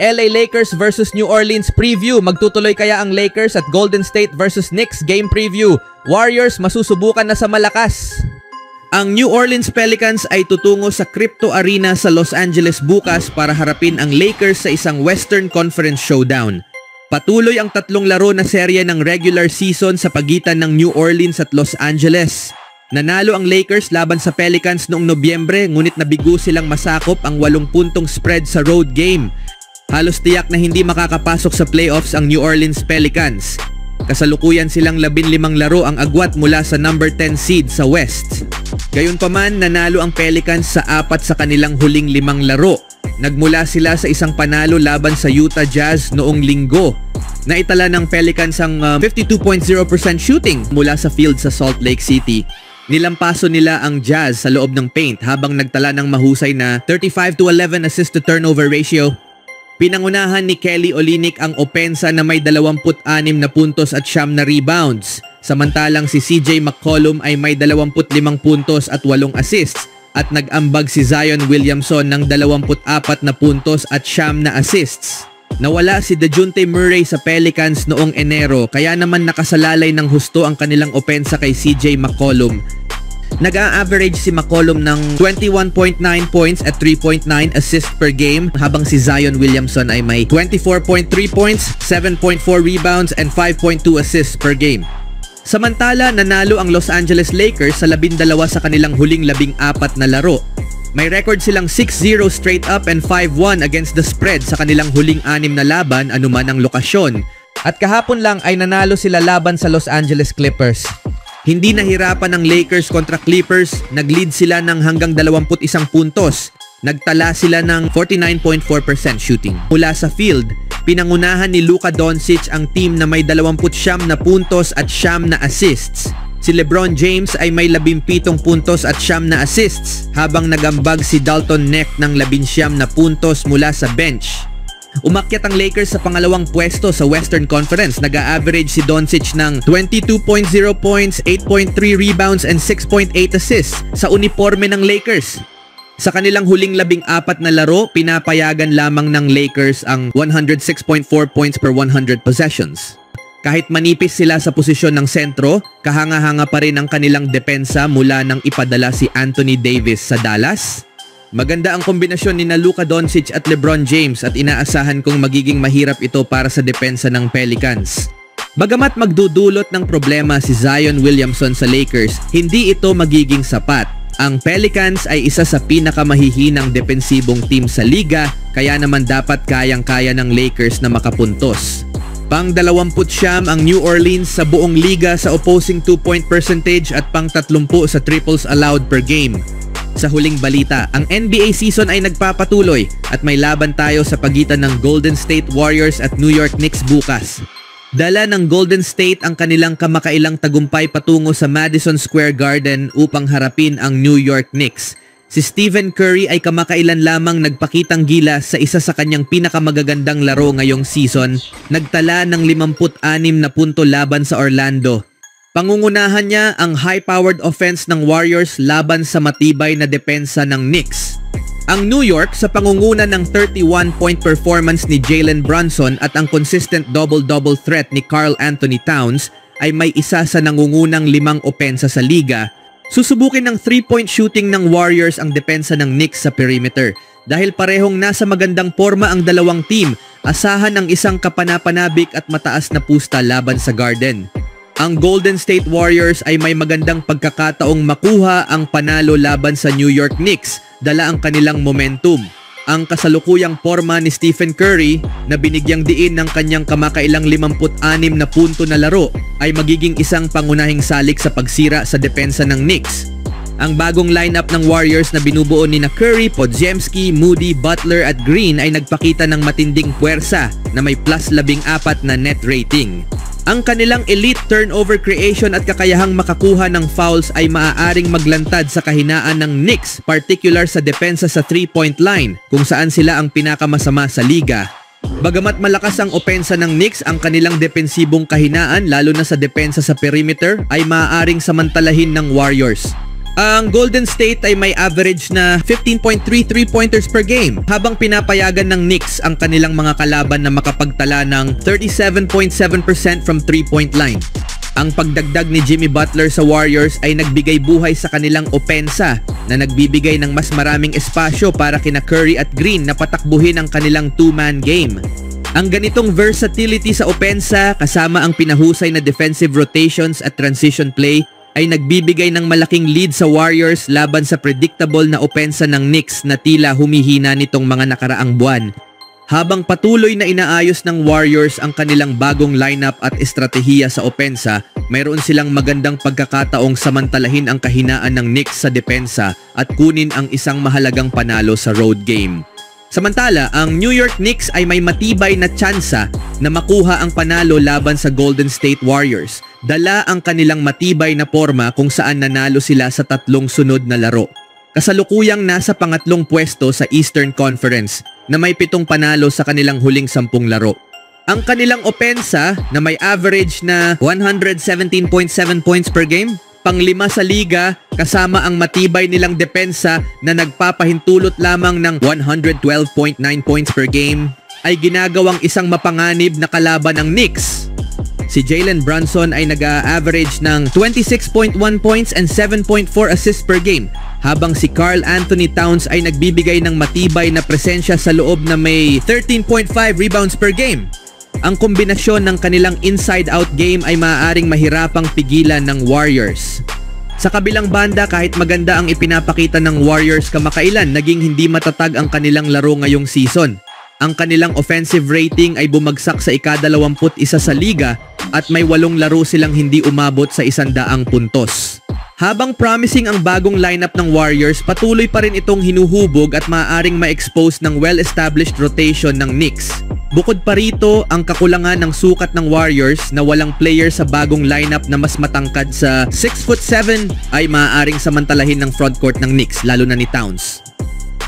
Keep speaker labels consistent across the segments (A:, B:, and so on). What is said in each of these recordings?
A: LA Lakers versus New Orleans preview. Magtutuloy kaya ang Lakers at Golden State versus Knicks game preview. Warriors masusubukan na sa malakas. Ang New Orleans Pelicans ay tutungo sa Crypto Arena sa Los Angeles bukas para harapin ang Lakers sa isang Western Conference showdown. Patuloy ang tatlong laro na serye ng regular season sa pagitan ng New Orleans at Los Angeles. Nanalo ang Lakers laban sa Pelicans noong Nobyembre, ngunit nabigo silang masakop ang 8 puntong spread sa road game. Halos tiyak na hindi makakapasok sa playoffs ang New Orleans Pelicans. Kasalukuyan silang 15 laro ang agwat mula sa number 10 seed sa West. Gayunpaman, nanalo ang Pelicans sa 4 sa kanilang huling 5 laro. Nagmula sila sa isang panalo laban sa Utah Jazz noong Linggo. Naitala ng Pelicans ang 52.0% shooting mula sa field sa Salt Lake City. Nilampaso nila ang Jazz sa loob ng paint habang nagtala ng mahusay na 35-11 assist to turnover ratio. Pinangunahan ni Kelly Olynyk ang opensa na may 26 na puntos at 9 na rebounds. Samantalang si CJ McCollum ay may 25 puntos at 8 assists at nag-ambag si Zion Williamson ng 24 na puntos at 9 na assists. Nawala si DeJounte Murray sa Pelicans noong Enero kaya naman nakasalalay ng husto ang kanilang opensa kay CJ McCollum. Nag-a-average si McCollum ng 21.9 points at 3.9 assists per game habang si Zion Williamson ay may 24.3 points, 7.4 rebounds and 5.2 assists per game. Samantala, nanalo ang Los Angeles Lakers sa 12 sa kanilang huling 14 na laro. May record silang 6-0 straight up and 5-1 against the spread sa kanilang huling 6 na laban anuman ang lokasyon. At kahapon lang ay nanalo sila laban sa Los Angeles Clippers. Hindi nahirapan ng Lakers kontra Clippers, nag-lead sila ng hanggang 21 puntos. Nagtala sila ng 49.4% shooting. Mula sa field, pinangunahan ni Luka Doncic ang team na may 29 na puntos at 9 na assists. Si LeBron James ay may 17 puntos at 9 na assists habang nagambag si Dalton Neck ng 19 na puntos mula sa bench. Umakyat ang Lakers sa pangalawang pwesto sa Western Conference. Nag-a-average si Doncic ng 22.0 points, 8.3 rebounds and 6.8 assists sa uniforme ng Lakers. Sa kanilang huling 14 na laro, pinapayagan lamang ng Lakers ang 106.4 points per 100 possessions. Kahit manipis sila sa posisyon ng sentro, kahanga-hanga pa rin ang kanilang depensa mula nang ipadala si Anthony Davis sa Dallas. Maganda ang kombinasyon ni Luka Doncic at LeBron James at inaasahan kong magiging mahirap ito para sa depensa ng Pelicans. Bagamat magdudulot ng problema si Zion Williamson sa Lakers, hindi ito magiging sapat. Ang Pelicans ay isa sa pinakamahihinang depensibong team sa liga, kaya naman dapat kayang-kaya ng Lakers na makapuntos. Pang-29 ang New Orleans sa buong liga sa opposing 2-point percentage at pang-30 sa triples allowed per game. Sa huling balita, ang NBA season ay nagpapatuloy at may laban tayo sa pagitan ng Golden State Warriors at New York Knicks bukas. Dala ng Golden State ang kanilang kamakailang tagumpay patungo sa Madison Square Garden upang harapin ang New York Knicks. Si Stephen Curry ay kamakailan lamang nagpakitang gilas sa isa sa kanyang pinakamagagandang laro ngayong season, nagtala ng 56 na punto laban sa Orlando. Pangungunahan niya ang high-powered offense ng Warriors laban sa matibay na depensa ng Knicks. Ang New York sa pangunguna ng 31-point performance ni Jalen Brunson at ang consistent double-double threat ni Karl Anthony Towns ay may isa sa nangungunang 5 opensa sa liga. Susubukin ng 3-point shooting ng Warriors ang depensa ng Knicks sa perimeter. Dahil parehong nasa magandang forma ang dalawang team, asahan ang isang kapanapanabik at mataas na pusta laban sa Garden. Ang Golden State Warriors ay may magandang pagkakataong makuha ang panalo laban sa New York Knicks, dala ang kanilang momentum. Ang kasalukuyang forma ni Stephen Curry na binigyang diin ng kanyang kamakailang 56 na punto na laro ay magiging isang pangunahing salik sa pagsira sa depensa ng Knicks. Ang bagong lineup ng Warriors na binubuo ni Curry, Podziemski, Moody, Butler at Green ay nagpakita ng matinding puwersa na may plus 14 na net rating. Ang kanilang elite turnover creation at kakayahang makakuha ng fouls ay maaaring maglantad sa kahinaan ng Knicks, particular sa depensa sa 3-point line, kung saan sila ang pinakamasama sa liga. Bagamat malakas ang opensa ng Knicks, ang kanilang depensibong kahinaan, lalo na sa depensa sa perimeter, ay maaaring samantalahin ng Warriors. Ang Golden State ay may average na 15.3 3-pointers per game, habang pinapayagan ng Knicks ang kanilang mga kalaban na makapagtala ng 37.7% from 3-point line. Ang pagdagdag ni Jimmy Butler sa Warriors ay nagbigay buhay sa kanilang opensa na nagbibigay ng mas maraming espasyo para kina Curry at Green na patakbuhin ang kanilang two-man game. Ang ganitong versatility sa opensa kasama ang pinahusay na defensive rotations at transition play ay nagbibigay ng malaking lead sa Warriors laban sa predictable na opensa ng Knicks na tila humihina nitong mga nakaraang buwan. Habang patuloy na inaayos ng Warriors ang kanilang bagong lineup at estratehiya sa opensa, mayroon silang magandang pagkakataong samantalahin ang kahinaan ng Knicks sa depensa at kunin ang isang mahalagang panalo sa road game. Samantala, ang New York Knicks ay may matibay na tsansa na makuha ang panalo laban sa Golden State Warriors. Dala ang kanilang matibay na forma kung saan nanalo sila sa 3 sunod na laro. Kasalukuyang nasa pangatlong pwesto sa Eastern Conference na may 7 panalo sa kanilang huling 10 laro. Ang kanilang opensa na may average na 117.7 points per game, pang-5 sa liga kasama ang matibay nilang depensa na nagpapahintulot lamang ng 112.9 points per game, ay ginagawang isang mapanganib na kalaban ng Knicks. Si Jalen Brunson ay nag-a-average ng 26.1 points and 7.4 assists per game, habang si Karl Anthony Towns ay nagbibigay ng matibay na presensya sa loob na may 13.5 rebounds per game. Ang kombinasyon ng kanilang inside-out game ay maaaring mahirapang pigilan ng Warriors. Sa kabilang banda, kahit maganda ang ipinapakita ng Warriors kamakailan, naging hindi matatag ang kanilang laro ngayong season. Ang kanilang offensive rating ay bumagsak sa ika-21 sa liga at may 8 laro silang hindi umabot sa 100 puntos. Habang promising ang bagong lineup ng Warriors, patuloy pa rin itong hinuhubog at maaaring ma-expose ng well-established rotation ng Knicks. Bukod pa rito, ang kakulangan ng sukat ng Warriors na walang player sa bagong lineup na mas matangkad sa 6'7" ay maaaring samantalahin ng frontcourt ng Knicks, lalo na ni Towns.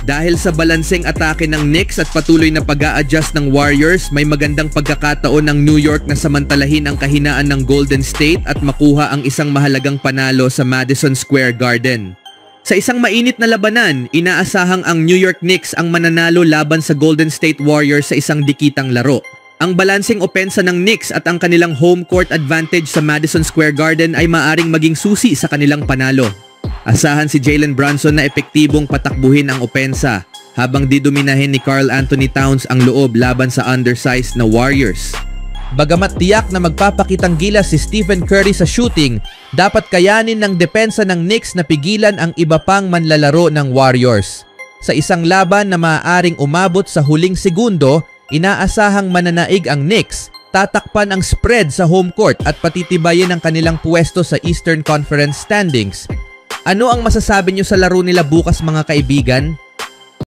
A: Dahil sa balanseng atake ng Knicks at patuloy na pag-a-adjust ng Warriors, may magandang pagkakataon ng New York na samantalahin ang kahinaan ng Golden State at makuha ang isang mahalagang panalo sa Madison Square Garden. Sa isang mainit na labanan, inaasahang ang New York Knicks ang mananalo laban sa Golden State Warriors sa isang dikitang laro. Ang balanseng opensa ng Knicks at ang kanilang home court advantage sa Madison Square Garden ay maaring maging susi sa kanilang panalo. Asahan si Jalen Brunson na epektibong patakbuhin ang opensa habang didominahin ni Karl Anthony Towns ang loob laban sa undersized na Warriors. Bagamat tiyak na magpapakitang gilas si Stephen Curry sa shooting, dapat kayanin ng depensa ng Knicks na pigilan ang iba pang manlalaro ng Warriors. Sa isang laban na maaaring umabot sa huling segundo, inaasahang mananaig ang Knicks, tatakpan ang spread sa home court at patitibayin ang kanilang puwesto sa Eastern Conference standings. Ano ang masasabi nyo sa laro nila bukas mga kaibigan?